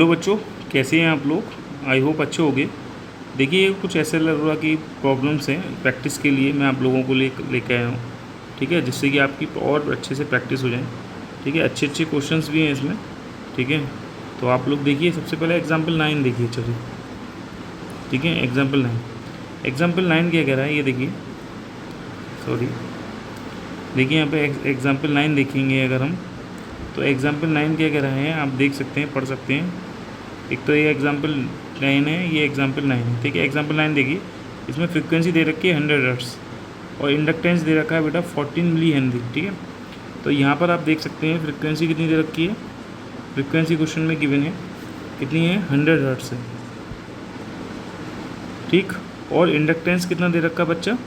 Hello बच्चों, कैसे हैं आप लोग। आई होप अच्छे होंगे। देखिए, कुछ ऐसे लग रहा कि प्रॉब्लम्स हैं प्रैक्टिस के लिए मैं आप लोगों को लेके आया हूँ। ठीक है, जिससे कि आपकी और अच्छे से प्रैक्टिस हो जाए। ठीक है, अच्छे अच्छे क्वेश्चंस भी हैं इसमें। ठीक है, तो आप लोग देखिए, सबसे पहले एग्जाम्पल 9 देखिए। चलिए, ठीक है, एग्जाम्पल 9 क्या कह रहा है ये देखिए। सॉरी, देखिए यहाँ पे एग्जाम्पल 9 देखेंगे अगर हम, तो एग्जाम्पल 9 क्या कह रहा है आप देख सकते हैं, पढ़ सकते हैं। एक तो ये एग्जाम्पल 9 है, ये एग्जाम्पल 9 है। ठीक है, एग्जाम्पल 9 देखिए, इसमें फ्रिक्वेंसी दे रखी है 100 हर्ट्ज़ और इंडक्टेंस दे रखा है बेटा 14 मिली हेनरी। ठीक है, तो यहाँ पर आप देख सकते हैं फ्रिक्वेंसी कितनी दे रखी है। फ्रिक्वेंसी क्वेश्चन में गिवन है कितनी है, 100 हर्ट्ज़ है। ठीक, और इंडक्टेंस कितना दे रखा बच्चा,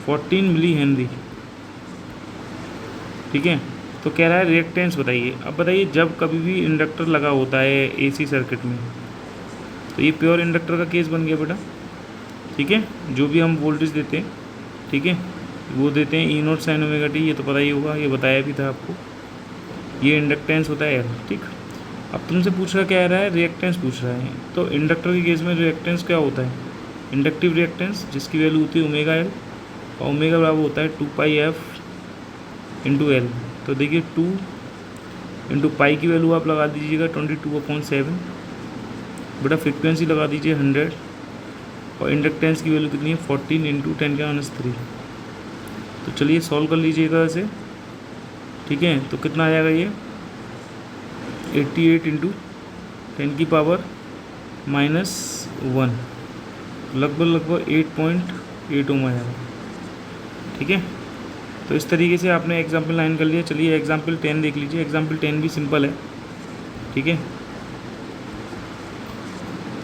14 मिली हेनरी। ठीक है, तो कह रहा है रिएक्टेंस बताइए। अब बताइए, जब कभी भी इंडक्टर लगा होता है एसी सर्किट में, तो ये प्योर इंडक्टर का केस बन गया बेटा। ठीक है, जो भी हम वोल्टेज देते हैं, ठीक है, वो देते हैं E0 sin ओमेगा टी, ये तो पता ही होगा, ये बताया भी था आपको। ये इंडक्टेंस होता है L। ठीक, अब तुमसे पूछ रहा क्या रहा है, रिएक्टेंस पूछ रहा है। तो इंडक्टर के केस में रिएक्टेंस क्या होता है, इंडक्टिव रिएक्टेंस, जिसकी वैल्यू होती है ओमेगा L, और ओमेगा बराबर होता है 2πf इंटू L। तो देखिए 2 इंटू पाई की वैल्यू आप लगा दीजिएगा 22/7 बेटा, फ्रिक्वेंसी लगा दीजिए 100 और इंडक्टेंस की वैल्यू कितनी है 14 इंटू 10⁻³ तो चलिए सॉल्व कर लीजिएगा इसे। ठीक है, तो कितना आ जाएगा ये 88 इंटू 10⁻⁻1 लगभग 8.8 ओम आ जाएगा। ठीक है, तो इस तरीके से आपने एग्जाम्पल 9 कर लिया। चलिए एग्जाम्पल 10 देख लीजिए। एग्जाम्पल 10 भी सिंपल है। ठीक है,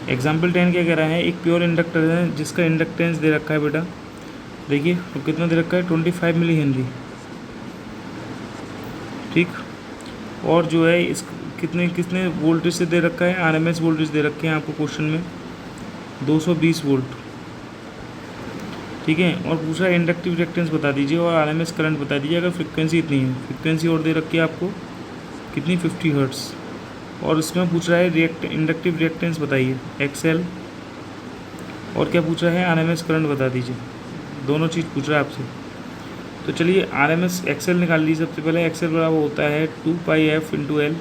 एग्जाम्पल 10 क्या कह रहा है, एक प्योर इंडक्टर है जिसका इंडक्टेंस दे रखा है बेटा, देखिए तो कितना दे रखा है 25 मिली हेनरी। ठीक, और जो है इस कितने वोल्टेज से दे रखा है, आरएमएस वोल्टेज दे रखे हैं आपको क्वेश्चन में 220 वोल्ट। ठीक है, और पूछा इंडक्टिव रिएक्टेंस बता दीजिए और आरएमएस करंट बता दीजिए अगर फ्रिक्वेंसी इतनी है। फ्रिक्वेंसी और दे रखी है आपको कितनी, 50 हर्ट्ज़। और इसमें पूछ रहा है इंडक्टिव रिएक्टेंस बताइए एक्सएल, और क्या पूछ रहा है आरएमएस करंट बता दीजिए। दोनों चीज़ पूछ रहा है आपसे। तो चलिए आरएमएस एक्सएल निकाल लीजिए। सबसे पहले एक्सएल बराबर होता है 2πf इंटू एल।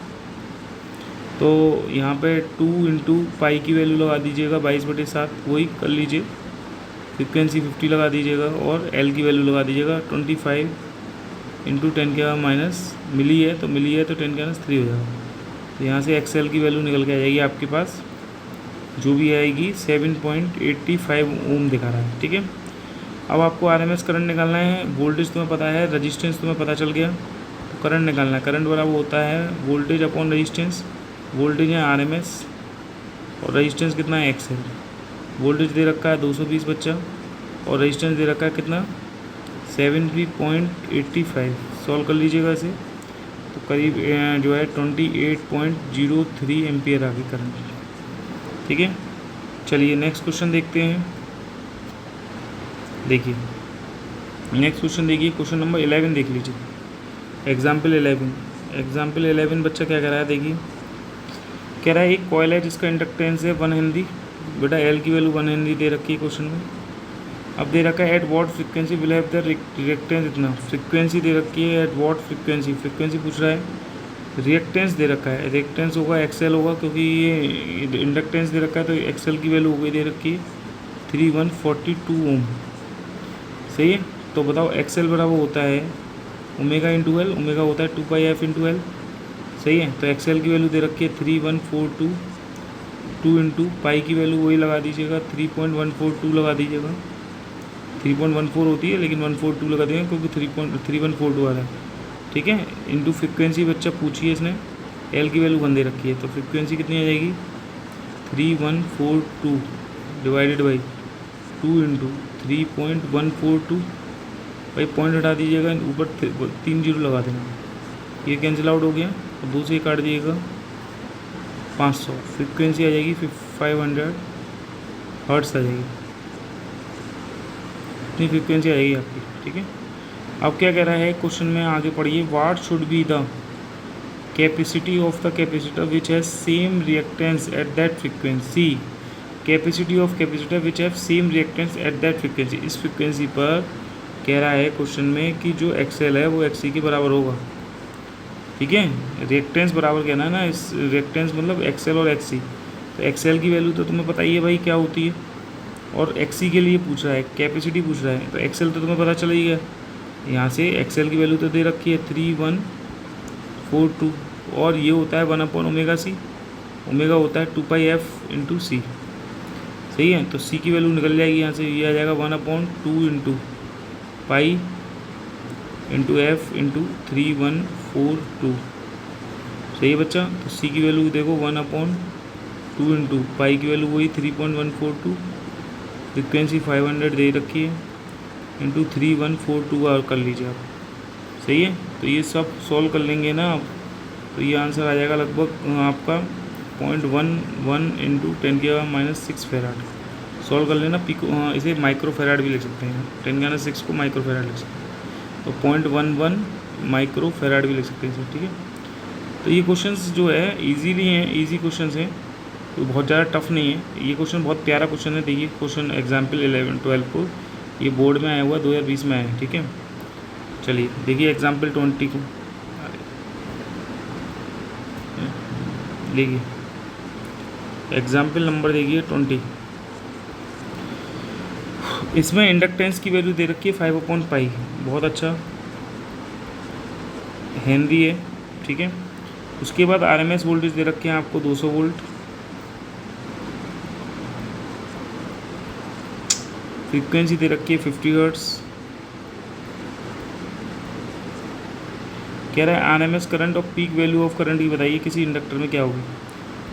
तो यहाँ पे 2 इंटू पाई की वैल्यू लगा दीजिएगा 22/7, वही कर लीजिए। फ्रिक्वेंसी 50 लगा दीजिएगा और एल की वैल्यू लगा दीजिएगा 25 इंटू 10⁻⁻, मिली है तो 10⁻³ हो जाएगा। तो यहाँ से एक्सएल की वैल्यू निकल के आ जाएगी आपके पास, जो भी आएगी 7.85 ओम दिखा रहा है। ठीक है, अब आपको आरएमएस करंट निकालना है। वोल्टेज तुम्हें पता है, रजिस्टेंस तुम्हें पता चल गया, तो करंट निकालना है। करंट बराबर होता है वोल्टेज अपॉन रजिस्टेंस। वोल्टेज है आरएमएस और रजिस्टेंस कितना है एक्सएल। वोल्टेज दे रखा है 220 बच्चा और रजिस्टेंस दे रखा है कितना 70.85। सॉल्व कर लीजिएगा इसे, तो करीब जो है 28.03 एम्पियर आ गई करंट। ठीक है, चलिए नेक्स्ट क्वेश्चन देखते हैं। देखिए नेक्स्ट क्वेश्चन देखिए, क्वेश्चन नंबर 11 देख लीजिए। एग्जाम्पल 11 बच्चा क्या कह रहा है, देखिए कह रहा है एक कॉइल है जिसका इंडक्टेंस है 1 हेनरी। बेटा एल की वैल्यू 1 हेनरी दे रखी है क्वेश्चन में। अब दे रखा है at what frequency will have the reactance इतना। फ्रिक्वेंसी दे रखी है एट वॉट फ्रिक्वेंसी पूछ रहा है। रिएक्टेंस दे रखा है, रिएक्टेंस होगा एक्सएल होगा, क्योंकि ये इंडक्टेंस दे रखा है तो एक्सएल की वैल्यू हो गई दे रखी है 3142 ओम। सही है, तो बताओ एक्सएल बराबर होता है ओमेगा इंटू एल। ओमेगा होता है 2πf इंटू एल। सही है, तो एक्सएल की वैल्यू दे रखी है 3142। 2 इंटू पाई की वैल्यू वही लगा दीजिएगा 3.142 लगा दीजिएगा। 3.14 होती है लेकिन 142 लगा देंगे क्योंकि 3142 आ रहा है। ठीक है, इंटू फ्रिक्वेंसी बच्चा पूछिए इसने, एल की वैल्यू 1 दे रखी है, तो फ्रिक्वेंसी कितनी आ जाएगी 3142 डिवाइडेड बाई 2 इंटू 3.142। भाई पॉइंट हटा दीजिएगा, ऊपर 3 जीरो लगा देना, ये कैंसिल आउट हो गया और 2 से काट दिएगा 500। फ्रिक्वेंसी आ जाएगी 500 हर्ट्स आ जाएगी, इतनी फ्रिक्वेंसी आ जाएगी आपकी। ठीक है, अब क्या कह रहा है क्वेश्चन में, आगे पढ़िए। What should be the, capacity of the capacitor which has same reactance at that frequency, capacity of capacitor which have same reactance at that frequency, इस फ्रीक्वेंसी पर कह रहा है क्वेश्चन में कि जो एक्सएल है वो एक्सी के बराबर होगा। ठीक है, रिएक्टेंस बराबर कहना है ना, इस रिएक्टेंस मतलब एक्सएल और एक्सी। तो एक्सएल की वैल्यू तो तुम्हें पता ही है भाई क्या होती है, और एक्सी के लिए पूछ रहा है, कैपेसिटी पूछ रहा है, तो एक्सएल तो तुम्हें पता चल ही गया। यहाँ से एक्सएल की वैल्यू तो दे रखी है 3142, और ये होता है 1/ओमेगा सी, ओमेगा होता है 2πf इंटू सी। सही है, तो सी की वैल्यू निकल जाएगी यहाँ से, ये आ जाएगा 1/2 into pi into F into 3142। सही है बच्चा, तो सी की वैल्यू देखो 1/2 इंटू पाई की वैल्यू वही 3.142, फ्रिक्वेंसी 500 दे रखी है, इंटू 3142 और कर लीजिए आप। सही है, तो ये सब सॉल्व कर लेंगे ना आप, तो ये आंसर आ जाएगा लगभग आपका 0.11 इंटू 10⁻⁻6 फेराड। सॉल्व कर लेना। पिको इसे माइक्रो फेराड भी लिख सकते हैं, 10⁻6 को माइक्रो फेराड लिख सकते हैं, तो 0.11 माइक्रो फेराड भी लिख सकते हैं इसे। ठीक है, तो ये क्वेश्चंस जो है ईजीली हैं, ईजी क्वेश्चंस हैं, तो बहुत ज़्यादा टफ नहीं है। ये क्वेश्चन बहुत प्यारा क्वेश्चन है। देखिए क्वेश्चन एग्जाम्पल 11-12 को, ये बोर्ड में आया हुआ 2020 में आया है। ठीक है, चलिए देखिए एग्जाम्पल 20 को, देखिए एग्जाम्पल नंबर देखिए 20। इसमें इंडक्टेंस की वैल्यू दे रखी है 5/पाई, बहुत अच्छा, हेनरी है। ठीक है, उसके बाद आरएमएस वोल्टेज दे रखे हैं आपको 200 वोल्ट, फ्रीक्वेंसी दे रखी है 50 हर्ट्ज। कह रहा है आरएमएस करंट और पीक वैल्यू ऑफ करंट की बताइए किसी इंडक्टर में क्या होगी।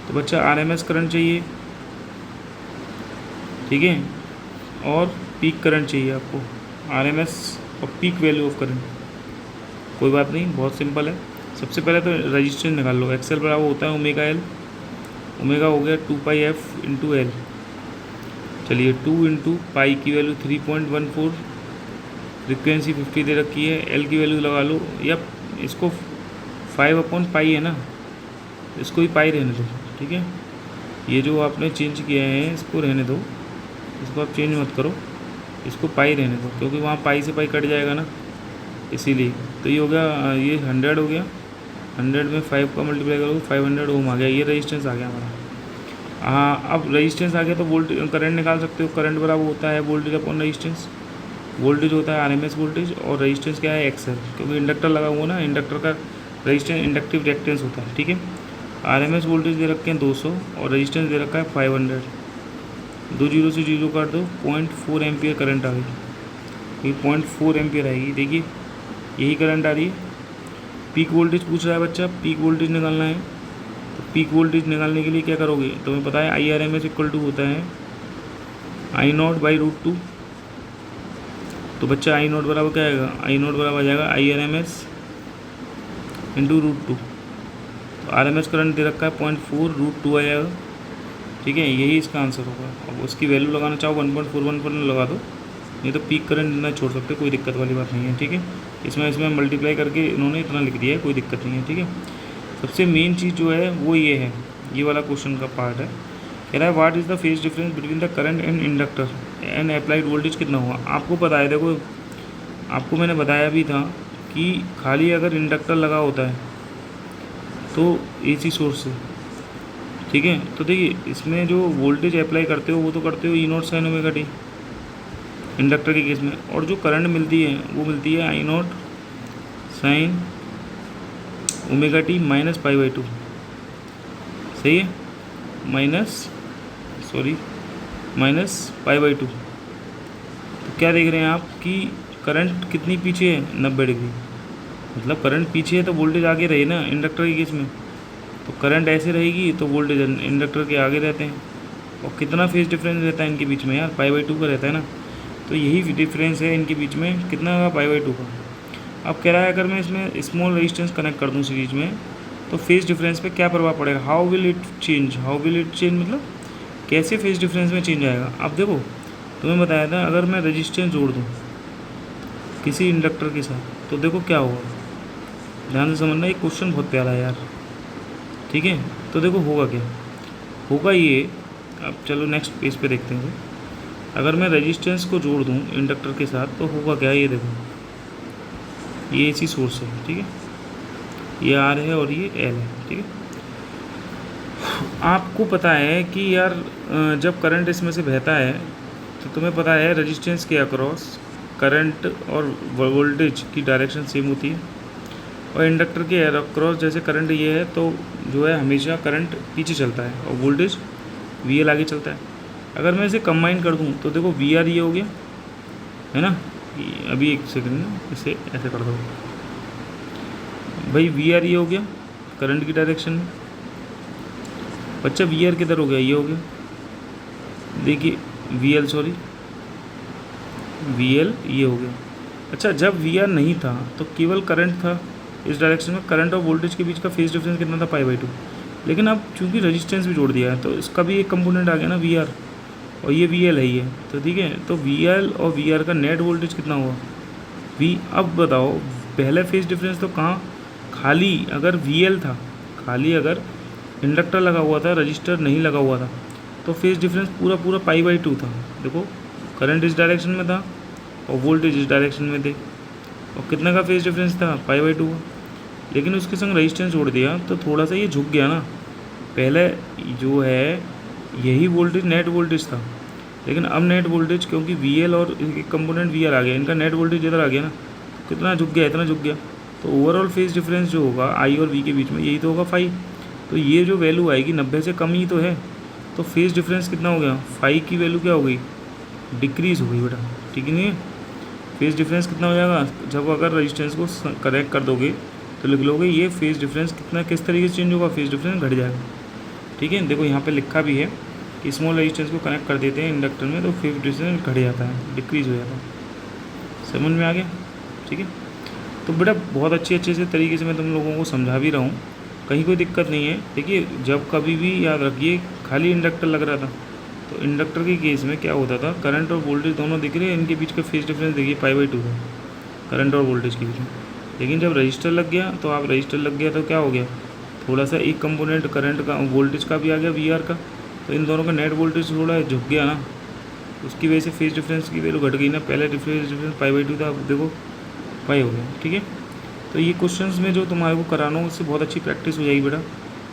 तो बच्चा आरएमएस करंट चाहिए, ठीक है, और पीक करंट चाहिए आपको, आरएमएस और पीक वैल्यू ऑफ करंट। कोई बात नहीं, बहुत सिंपल है। सबसे पहले तो रजिस्टेंस निकाल लो। एक्सएल बराबर होता है ओमेगा एल, ओमेगा हो गया 2πf इंटू एल। चलिए 2 इंटू पाई की वैल्यू 3.14, फ्रिक्वेंसी 50 दे रखी है, एल की वैल्यू लगा लो, या इसको 5/पाई है ना, इसको ही पाई रहने दो। ठीक है, ये जो आपने चेंज किया है इसको रहने दो, इसको आप चेंज मत करो, इसको पाई रहने दो, क्योंकि वहाँ पाई से पाई कट जाएगा ना, इसीलिए। तो ये हो गया, ये 100 हो गया, 100 में 5 का मल्टीप्लाई करो 500 ओम आ गया, ये रेजिस्टेंस आ गया हमारा। हाँ, अब रेजिस्टेंस आ गया तो वोल्टेज करंट निकाल सकते हो। करंट बराबर होता है वोल्टेज अपॉन रेजिस्टेंस, वोल्टेज होता है आरएमएस वोल्टेज, और रेजिस्टेंस क्या है एक्सएल, क्योंकि इंडक्टर लगा हुआ ना, इंडक्टर का रेजिस्टेंस इंडक्टिव रिएक्टेंस होता है। ठीक है, आरएमएस वोल्टेज दे रखे हैं 200 और रेजिस्टेंस दे रखा है 500, 2 जीरो से जीरो काट दो, 0.4 एम्पियर करंट आ गई, ये 0.4 एम्पियर आएगी। देखिए यही करंट आ रही है। पीक वोल्टेज पूछ रहा है बच्चा, पीक वोल्टेज निकालना है, तो पीक वोल्टेज निकालने के लिए क्या करोगे, तुम्हें पता है IRMS इक्वल टू होता है I0/√2। तो बच्चा I0 बराबर क्या आएगा, I0 बराबर आ जाएगा IRMS इंटू √2। तो RMS करंट दे रखा है 0.4 √2 आ जाएगा। ठीक है, यही इसका आंसर होगा। अब उसकी वैल्यू लगाना चाहो 1.41 पर लगा दो, नहीं तो पीक करंट ना छोड़ सकते, कोई दिक्कत वाली बात नहीं है। ठीक है, इसमें मल्टीप्लाई करके इन्होंने इतना लिख दिया है, कोई दिक्कत नहीं है। ठीक है, सबसे मेन चीज़ जो है वो ये है, ये वाला क्वेश्चन का पार्ट है। कह रहा है what is the phase difference between the current and inductor and applied voltage कितना हुआ। आपको पता है, देखो आपको मैंने बताया भी था कि खाली अगर इंडक्टर लगा होता है तो AC सोर्स से, ठीक है, तो देखिए इसमें जो वोल्टेज अप्लाई करते हो वो तो करते हो E0 sin ωt इंडक्टर के केस में, और जो करंट मिलती है वो मिलती है I0 sin ωt माइनस π/2। सही है, माइनस π/2। तो क्या देख रहे हैं आप कि करंट कितनी पीछे है, 90 डिग्री, मतलब करंट पीछे है तो वोल्टेज आगे रहे ना इंडक्टर के केस में। तो करंट ऐसे रहेगी तो वोल्टेज इंडक्टर के आगे रहते हैं। और कितना फेज डिफरेंस रहता है इनके बीच में यार, π/2 का रहता है ना। तो यही डिफरेंस है इनके बीच में, कितना का, π/2 का। अब कह रहा है अगर मैं इसमें स्मॉल रेजिस्टेंस कनेक्ट कर दूं सीरीज में तो फेज डिफरेंस पे क्या प्रभाव पड़ेगा, हाउ विल इट चेंज मतलब कैसे फेज डिफरेंस में चेंज आएगा। अब देखो तुम्हें बताया था अगर मैं रेजिस्टेंस जोड़ दूँ किसी इंडक्टर के साथ तो देखो क्या होगा। ध्यान से समझना, ये क्वेश्चन बहुत प्यारा है यार। ठीक है। तो देखो होगा क्या, होगा ये, अब चलो नेक्स्ट पेज पे देखते हैं। अगर मैं रेजिस्टेंस को जोड़ दूँ इंडक्टर के साथ तो होगा क्या, ये देखो ये AC सोर्स है, ठीक है, ये R है और ये L है, ठीक है। आपको पता है कि यार जब करंट इसमें से बहता है तो तुम्हें पता है रेजिस्टेंस के अक्रॉस करंट और वोल्टेज की डायरेक्शन सेम होती है, और इंडक्टर के अक्रॉस जैसे करंट ये है तो जो है हमेशा करंट पीछे चलता है और वोल्टेज VL आगे चलता है। अगर मैं इसे कंबाइन कर दूं तो देखो VR ये हो गया है ना, अभी एक सेकंड ना, इसे ऐसे कर दो भाई, VR ये हो गया करंट की डायरेक्शन में, बच्चा VR किधर हो गया, ये हो गया, देखिए VL सॉरी VL ये हो गया। अच्छा जब VR नहीं था तो केवल करंट था इस डायरेक्शन में, करंट और वोल्टेज के बीच का फेज डिफरेंस कितना था, π/2। लेकिन अब चूंकि रेजिस्टेंस भी जोड़ दिया है तो इसका भी एक कंपोनेंट आ गया ना VR, और ये VL है ये, तो ठीक है। तो VL और VR का नेट वोल्टेज कितना हुआ अब बताओ, पहले फेज डिफरेंस तो कहाँ, खाली अगर VL था, खाली अगर इंडक्टर लगा हुआ था रजिस्टर नहीं लगा हुआ था तो फेज डिफरेंस पूरा π/2 था। देखो करंट इस डायरेक्शन में था और वोल्टेज इस डायरेक्शन में थे, और कितना का फेज डिफरेंस था, π/2 का। लेकिन उसके संग रेजिस्टेंस जोड़ दिया तो थोड़ा सा ये झुक गया ना, पहले जो है यही वोल्टेज नेट वोल्टेज था, लेकिन अब नेट वोल्टेज क्योंकि VL और एक कंपोनेंट VR आ गया, इनका नेट वोल्टेज इधर आ गया ना, कितना झुक गया, इतना झुक गया। तो ओवरऑल फेज डिफरेंस जो होगा I और V के बीच में यही तो होगा फाई, तो ये जो वैल्यू आएगी 90 से कम ही तो है, तो फेज डिफरेंस कितना हो गया, फाई की वैल्यू क्या हो गई, डिक्रीज़ हो गई बेटा, ठीक है नहीं है। फेज डिफरेंस कितना हो जाएगा, जब अगर रेजिस्टेंस को करेक्ट कर दोगे तो लिख लोगे ये फेज डिफरेंस कितना किस तरीके से चेंज होगा, फेज डिफरेंस घट जाएगा, ठीक है। देखो यहाँ पे लिखा भी है कि स्मॉल रेजिस्टेंस को कनेक्ट कर देते हैं इंडक्टर में तो फेज डिफरेंस घट जाता है, डिक्रीज़ हो जाता है, समझ में आ गया, ठीक है। तो बेटा बहुत अच्छे से तरीके से मैं तुम लोगों को समझा भी रहा हूँ, कहीं कोई दिक्कत नहीं है। देखिए जब कभी भी याद रखिए खाली इंडक्टर लग रहा था तो इंडक्टर के केस में क्या होता था, करंट और वोल्टेज दोनों दिख रहे हैं, इनके बीच का फेज डिफरेंस देखिए π/2 है करंट और वोल्टेज के बीच में। लेकिन जब रजिस्टर लग गया तो आप रजिस्टर लग गया तो क्या हो गया, थोड़ा सा एक कंपोनेंट करंट का वोल्टेज का भी आ गया VR का, तो इन दोनों का नेट वोल्टेज थोड़ा झुक गया ना, उसकी वजह से फेज डिफरेंस की वैल्यू घट गई ना, पहले फेज डिफरेंस π/2 था, अब देखो पाई हो गया, ठीक है। तो ये क्वेश्चंस में जो तुम्हारे को कराना हो उससे बहुत अच्छी प्रैक्टिस हो जाएगी बेटा,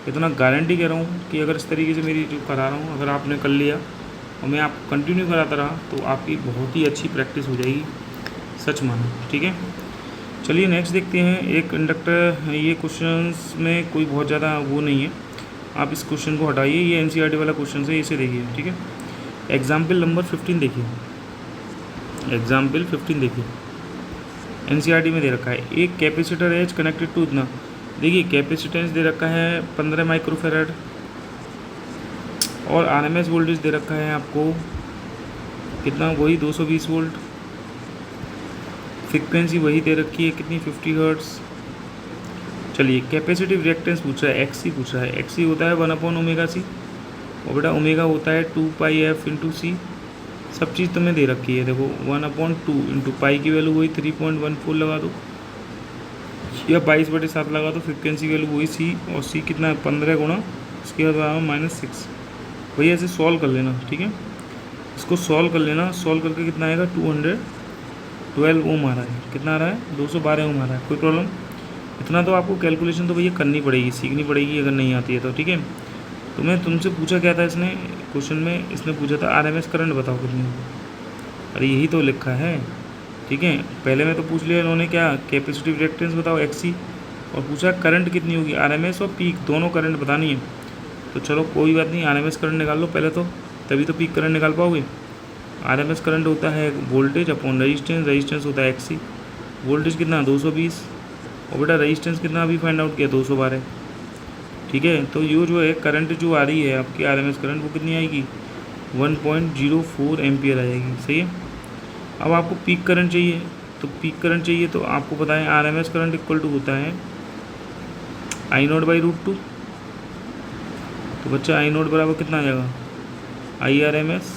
इतना गारंटी कह रहा हूँ कि अगर इस तरीके से मेरी जो करा रहा हूँ अगर आपने कर लिया और मैं आप कंटिन्यू कराता रहा तो आपकी बहुत ही अच्छी प्रैक्टिस हो जाएगी, सच मानो, ठीक है। चलिए नेक्स्ट देखते हैं। एक इंडक्टर, ये क्वेश्चंस में कोई बहुत ज़्यादा वो नहीं है, आप इस क्वेश्चन को हटाइए, ये NCERT वाला क्वेश्चन है, इसे देखिए, ठीक है। एग्जाम्पल नंबर 15 देखिए, एग्जाम्पल 15 देखिए, NCERT में दे रखा है एक कैपेसिटर एज कनेक्टेड टू इतना, देखिए कैपेसिटेंस दे रखा है 15 माइक्रोफेराड और RMS वोल्टेज दे रखा है आपको कितना, वही 220 वोल्ट, फ्रिक्वेंसी वही दे रखी है कितनी, 50 हर्ट्स। चलिए कैपेसिटिव रिएक्टेंस पूछ रहा है, XC पूछ रहा है, XC होता है 1/ωc और बेटा ओमेगा होता है 2πf × C, सब चीज़ तुम्हें दे रखी है, देखो 1/2 × पाई की वैल्यू वही 3.14 लगा दो या 22/7 लगा दो, फ्रिक्वेंसी वैल्यू वही C, और C कितना है 15 गुणा उसके बाद -6, वही ऐसे सॉल्व कर लेना, ठीक है। इसको सॉल्व कर लेना, सॉल्व करके कितना आएगा 212 ओम आ रहा है, कितना आ रहा है 212 ओम आ रहा है, कोई प्रॉब्लम, इतना तो आपको कैलकुलेशन तो भैया करनी पड़ेगी, सीखनी पड़ेगी अगर नहीं आती है तो, ठीक है। तो मैं तुमसे पूछा क्या था इसने क्वेश्चन में, इसने पूछा था RMS करंट बताओ कितनी, अरे यही तो लिखा है, ठीक है। पहले में तो पूछ लिया इन्होंने क्या, कैपेसिटिव रिएक्टेंस बताओ XC, और पूछा करंट कितनी होगी, RMS और पीक दोनों करंट बतानी है। तो चलो कोई बात नहीं, RMS करंट निकाल लो पहले तो, तभी तो पीक करंट निकाल पाओगे। RMS करंट होता है वोल्टेज अपॉन रेजिस्टेंस, रेजिस्टेंस होता है XC, वोल्टेज कितना 220 और बेटा रेजिस्टेंस कितना अभी फाइंड आउट किया 212, ठीक है। तो ये जो है करंट जो आ रही है आपकी RMS करंट वो कितनी आएगी 1.04 एम्पियर आ जाएगी, सही है। अब आपको पीक करंट चाहिए, तो पीक करंट चाहिए तो आपको पता है RMS करंट इक्वल टू होता है I0/√2, तो बच्चा I0 बराबर कितना आ जाएगा IRMS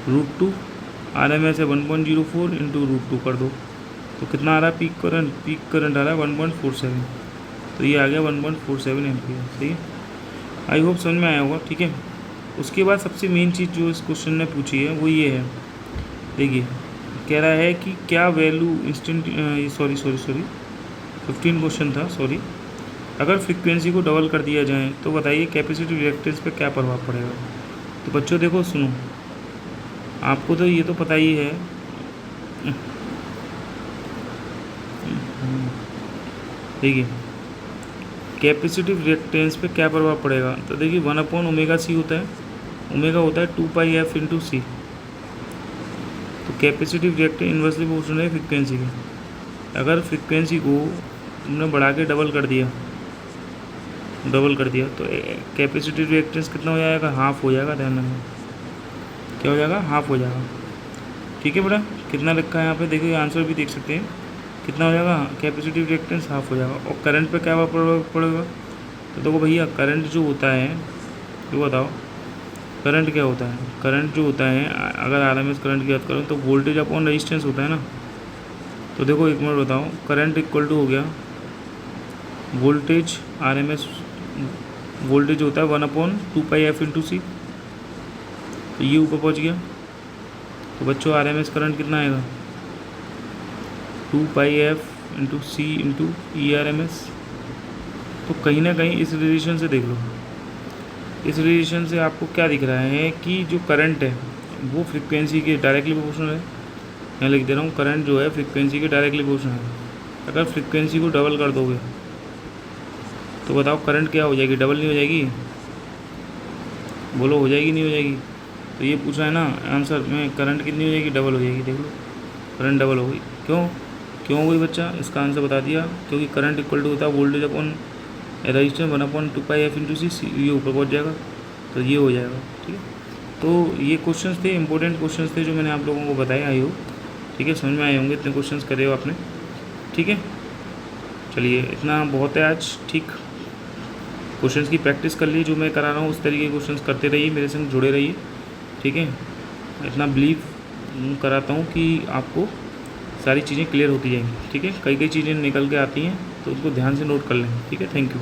√2, RMS है 1.04 × √2 कर दो, तो कितना आ रहा है पीक करंट आ रहा है 1.47, तो तो ये आ गया 1.47 एम्पियर। सही है, आई होप समझ में आया होगा। ठीक है, उसके बाद सबसे मेन चीज़ जो इस क्वेश्चन ने पूछी है वो ये है, देखिए कह रहा है कि क्या वैल्यू इंस्टेंट सॉरी 15 क्वेश्चन था, सॉरी। अगर फ्रीक्वेंसी को डबल कर दिया जाए तो बताइए कैपेसिटिव रिएक्टेंस पे क्या प्रभाव पड़ेगा। तो बच्चों देखो सुनो, आपको तो ये तो पता ही है, देखिए कैपेसिटिव रिएक्टेंस पे क्या प्रभाव पड़ेगा। तो देखिए 1/ओमेगा सी होता है, ओमेगा होता है 2πf इंटू सी। तो कैपेसिटिव रिएक्टेंस इन्वर्सली प्रोपोर्शनल है फ्रीक्वेंसी के। अगर फ्रीक्वेंसी को तुमने बढ़ा के डबल कर दिया तो कैपेसिटिव रिएक्टेंस कितना हो जाएगा, हाफ हो जाएगा। ध्यान रखना, क्या हो जाएगा, हाफ हो जाएगा। ठीक है बेटा, कितना लिखा है यहाँ पे, देखिए आंसर भी देख सकते हैं, कितना हो जाएगा, कैपेसिटिव रिएक्टेंस हाफ हो जाएगा। और करंट पे क्या प्रभाव पड़ेगा, तो देखो भैया करंट जो होता है, ये बताओ करंट क्या होता है। करंट जो होता है, अगर आरएमएस करंट की बात करूँ तो वोल्टेज अपॉन रेजिस्टेंस होता है ना। तो देखो एक मिनट बताओ, करंट इक्वल टू हो गया वोल्टेज, आरएमएस वोल्टेज होता है 1/2πf इंटू सी। तो ये ऊपर पहुँच गया। तो बच्चों आरएमएस करंट कितना आएगा, 2πf इंटू सी इंटू ERMS। तो कहीं ना कहीं इस रिलेशन से देख लो, इस रिलेशन से आपको क्या दिख रहा है कि जो करंट है वो फ्रीक्वेंसी के डायरेक्टली प्रोपोर्शनल है। यहाँ लिख दे रहा हूँ, करंट जो है फ्रीक्वेंसी के डायरेक्टली प्रोपोर्शनल है। अगर फ्रीक्वेंसी को डबल कर दोगे तो बताओ करंट क्या हो जाएगी, डबल नहीं हो जाएगी, बोलो हो जाएगी नहीं हो जाएगी। तो ये पूछा है ना आंसर में, करंट कितनी हो जाएगी, डबल हो जाएगी। देख लो करंट डबल हो गई, क्यों हो गई बच्चा, इसका आंसर बता दिया, क्योंकि करंट इक्वल टू होता है voltage upon resistance 1/2πf into C, ये ऊपर पहुँच जाएगा। तो ये हो जाएगा। ठीक है, तो ये क्वेश्चंस थे, इंपॉर्टेंट क्वेश्चंस थे जो मैंने आप लोगों को बताए। आई हो ठीक है, समझ में आए होंगे, इतने क्वेश्चंस करे हो आपने। ठीक है, चलिए इतना बहुत है आज। ठीक, क्वेश्चंस की प्रैक्टिस कर ली, जो मैं करा रहा हूँ उस तरीके के क्वेश्चंस करते रहिए, मेरे संग जुड़े रहिए। ठीक है, इतना बिलीव कराता हूँ कि आपको सारी चीज़ें क्लियर होती जाएंगी। ठीक है, कई चीज़ें निकल के आती हैं तो उनको ध्यान से नोट कर लें। ठीक है, थैंक यू।